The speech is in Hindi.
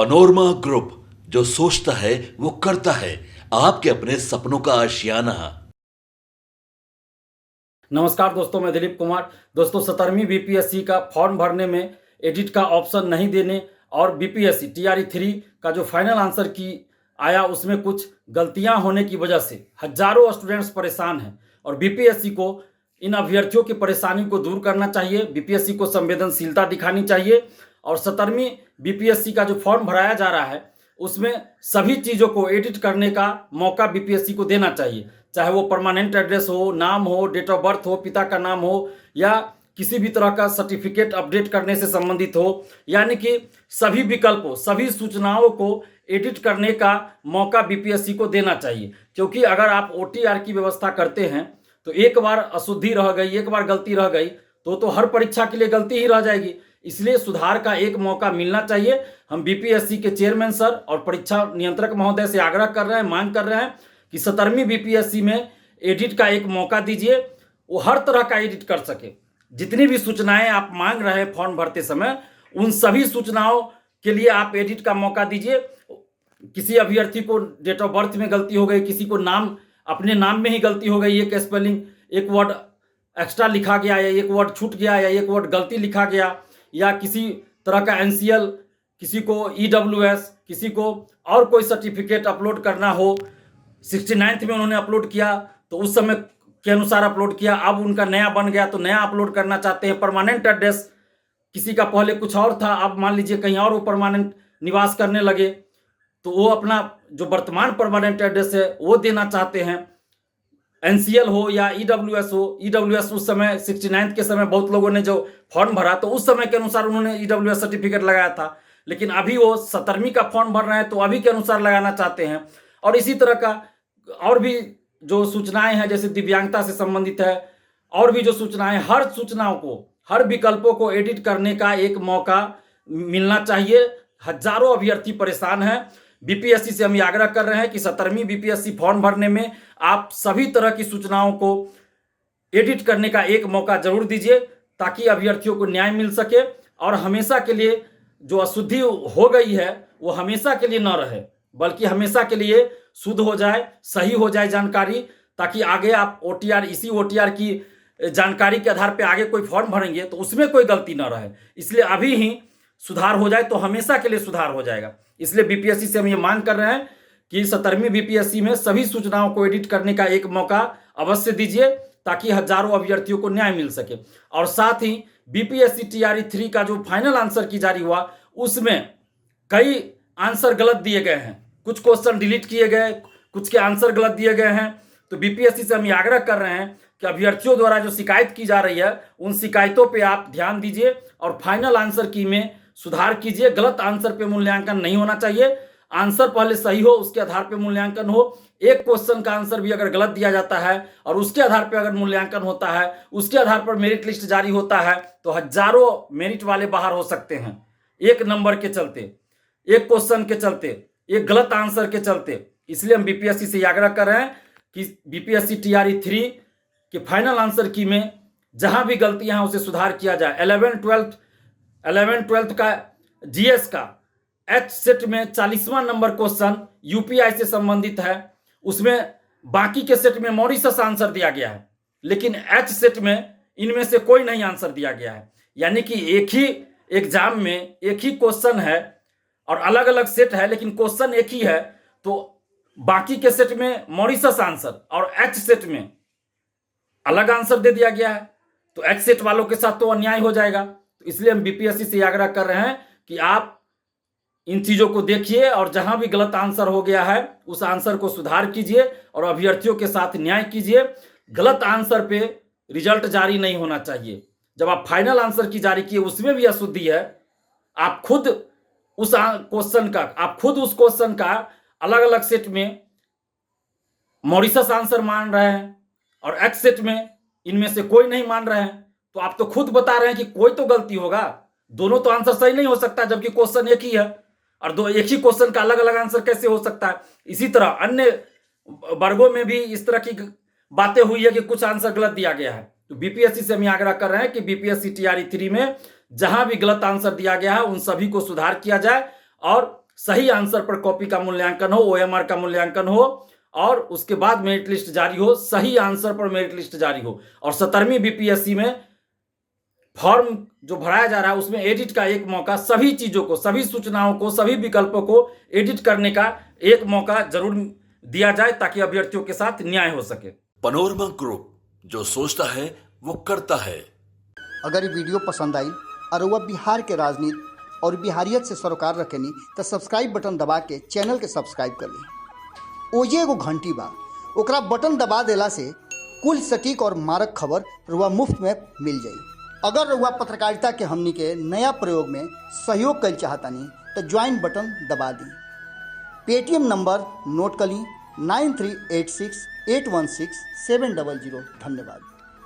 पनोरमा ग्रुप, जो सोचता है वो करता है। आपके अपने सपनों का आशियाना। नमस्कार दोस्तों, मैं दिलीप कुमार। दोस्तों, 17वीं बीपीएससी का फॉर्म भरने में एडिट का ऑप्शन नहीं देने और बीपीएससी टीआरई 3 का जो फाइनल आंसर की आया उसमें कुछ गलतियां होने की वजह से हजारों स्टूडेंट्स परेशान हैं और बीपीएससी को इन अभ्यर्थियों की परेशानी को दूर करना चाहिए। बीपीएससी को संवेदनशीलता दिखानी चाहिए और 17वीं बीपीएससी का जो फॉर्म भराया जा रहा है उसमें सभी चीज़ों को एडिट करने का मौका बीपीएससी को देना चाहिए, चाहे वो परमानेंट एड्रेस हो, नाम हो, डेट ऑफ बर्थ हो, पिता का नाम हो या किसी भी तरह का सर्टिफिकेट अपडेट करने से संबंधित हो, यानी कि सभी विकल्पों, सभी सूचनाओं को एडिट करने का मौका बीपीएससी को देना चाहिए। क्योंकि अगर आप ओटीआर की व्यवस्था करते हैं तो एक बार अशुद्धि रह गई, एक बार गलती रह गई तो हर परीक्षा के लिए गलती ही रह जाएगी। इसलिए सुधार का एक मौका मिलना चाहिए। हम बीपीएससी के चेयरमैन सर और परीक्षा नियंत्रक महोदय से आग्रह कर रहे हैं, मांग कर रहे हैं कि 17वीं बीपीएससी में एडिट का एक मौका दीजिए, वो हर तरह का एडिट कर सके। जितनी भी सूचनाएं आप मांग रहे हैं फॉर्म भरते समय, उन सभी सूचनाओं के लिए आप एडिट का मौका दीजिए। किसी अभ्यर्थी को डेट ऑफ बर्थ में गलती हो गई, किसी को नाम, अपने नाम में ही गलती हो गई, एक स्पेलिंग, एक वर्ड एक्स्ट्रा लिखा गया या एक वर्ड छूट गया या एक वर्ड गलती लिखा गया, या किसी तरह का एनसीएल, किसी को ईडब्ल्यूएस, किसी को और कोई सर्टिफिकेट अपलोड करना हो, 69th में उन्होंने अपलोड किया तो उस समय के अनुसार अपलोड किया, अब उनका नया बन गया तो नया अपलोड करना चाहते हैं। परमानेंट एड्रेस, किसी का पहले कुछ और था, अब मान लीजिए कहीं और वो परमानेंट निवास करने लगे तो वो अपना जो वर्तमान परमानेंट एड्रेस है वो देना चाहते हैं। एनसीएल हो या ईडब्ल्यूएस हो, ईडब्ल्यूएस उस समय 69th के समय बहुत लोगों ने जो फॉर्म भरा तो उस समय के अनुसार उन्होंने ईडब्ल्यूएस सर्टिफिकेट लगाया था, लेकिन अभी वो 17वीं का फॉर्म भर रहे हैं तो अभी के अनुसार लगाना चाहते हैं। और इसी तरह का और भी जो सूचनाएं हैं, जैसे दिव्यांगता से संबंधित है, और भी जो सूचनाएं, हर सूचनाओं को, हर विकल्पों को एडिट करने का एक मौका मिलना चाहिए। हजारों अभ्यर्थी परेशान हैं। बीपीएससी से हम आग्रह कर रहे हैं कि 17वीं बीपीएससी फॉर्म भरने में आप सभी तरह की सूचनाओं को एडिट करने का एक मौका जरूर दीजिए, ताकि अभ्यर्थियों को न्याय मिल सके और हमेशा के लिए जो अशुद्धि हो गई है वो हमेशा के लिए न रहे, बल्कि हमेशा के लिए शुद्ध हो जाए, सही हो जाए जानकारी, ताकि आगे आप ओटीआर, इसी ओटीआर की जानकारी के आधार पर आगे कोई फॉर्म भरेंगे तो उसमें कोई गलती न रहे। इसलिए अभी ही सुधार हो जाए तो हमेशा के लिए सुधार हो जाएगा। इसलिए बीपीएससी से हम ये मांग कर रहे हैं कि 17वीं बीपीएससी में सभी सूचनाओं को एडिट करने का एक मौका अवश्य दीजिए, ताकि हजारों अभ्यर्थियों को न्याय मिल सके। और साथ ही बीपीएससी टीआरई 3 का जो फाइनल आंसर की जारी हुआ उसमें कई आंसर गलत दिए गए हैं, कुछ क्वेश्चन डिलीट किए गए, कुछ के आंसर गलत दिए गए हैं। तो बीपीएससी से हम ये आग्रह कर रहे हैं कि अभ्यर्थियों द्वारा जो शिकायत की जा रही है उन शिकायतों पे आप ध्यान दीजिए और फाइनल आंसर की में सुधार कीजिए। गलत आंसर पे मूल्यांकन नहीं होना चाहिए। आंसर पहले सही हो, उसके आधार पे मूल्यांकन हो। एक क्वेश्चन का आंसर भी अगर गलत दिया जाता है और उसके आधार पे अगर मूल्यांकन होता है, उसके आधार पर मेरिट लिस्ट जारी होता है, तो हजारों मेरिट वाले बाहर हो सकते हैं एक नंबर के चलते, एक क्वेश्चन के चलते, एक गलत आंसर के चलते। इसलिए हम बीपीएससी से आग्रह कर रहे हैं कि बीपीएससी टीआरई 3 के फाइनल आंसर की में जहां भी गलतियां हैं उसे सुधार किया जाए। 11th का जीएस का एच सेट में 40वां नंबर क्वेश्चन यूपीआई से संबंधित है, उसमें बाकी के सेट में मॉरिशस आंसर दिया गया है, लेकिन एच सेट में इनमें से कोई नहीं आंसर दिया गया है। यानी कि एक ही एग्जाम में एक ही क्वेश्चन है और अलग अलग सेट है, लेकिन क्वेश्चन एक ही है, तो बाकी के सेट में मॉरिशस आंसर और एच सेट में अलग आंसर दे दिया गया है, तो एच सेट वालों के साथ तो अन्याय हो जाएगा। तो इसलिए हम बीपीएससी से आग्रह कर रहे हैं कि आप इन चीजों को देखिए और जहां भी गलत आंसर हो गया है उस आंसर को सुधार कीजिए और अभ्यर्थियों के साथ न्याय कीजिए। गलत आंसर पे रिजल्ट जारी नहीं होना चाहिए। जब आप फाइनल आंसर की जारी किए उसमें भी अशुद्धि है, आप खुद उस क्वेश्चन का अलग अलग सेट में मॉरिशस आंसर मान रहे हैं और एच सेट में इनमें से कोई नहीं मान रहे हैं, तो आप तो खुद बता रहे हैं कि कोई तो गलती होगा। दोनों तो आंसर सही नहीं हो सकता, जबकि क्वेश्चन एक ही है और दो एक ही क्वेश्चन का अलग अलग आंसर कैसे हो सकता है। इसी तरह अन्य वर्गों में भी इस तरह की बातें हुई है कि कुछ आंसर गलत दिया गया है। तो बीपीएससी से हम आग्रह कर रहे हैं कि बीपीएससी टीआरई 3 में जहां भी गलत आंसर दिया गया है उन सभी को सुधार किया जाए और सही आंसर पर कॉपी का मूल्यांकन हो, ओएमआर का मूल्यांकन हो और उसके बाद मेरिट लिस्ट जारी हो, सही आंसर पर मेरिट लिस्ट जारी हो। और 17वीं बीपीएससी में फॉर्म जो भराया जा रहा है उसमें एडिट का एक मौका, सभी चीजों को, सभी सूचनाओं को, सभी विकल्पों को एडिट करने का एक मौका जरूर दिया जाए ताकि अभ्यर्थियों के साथ न्याय हो सके। पनोरमा ग्रुप, जो सोचता है वो करता है। अगर ये वीडियो पसंद आई और वह बिहार के राजनीति और बिहारियत से सरोकार रखेनी तो सब्सक्राइब बटन दबा के चैनल के सब्सक्राइब कर ली। ओजे एगो घंटी बा, ओकरा बटन दबा देला से कुल सटीक और मारक खबर रुआ मुफ्त में मिल जाई। अगर रुआ पत्रकारिता के हमनी के नया प्रयोग में सहयोग कर चाहतानी तो ज्वाइन बटन दबा दी। पेटीएम नंबर नोट कर ली 9386816700। धन्यवाद।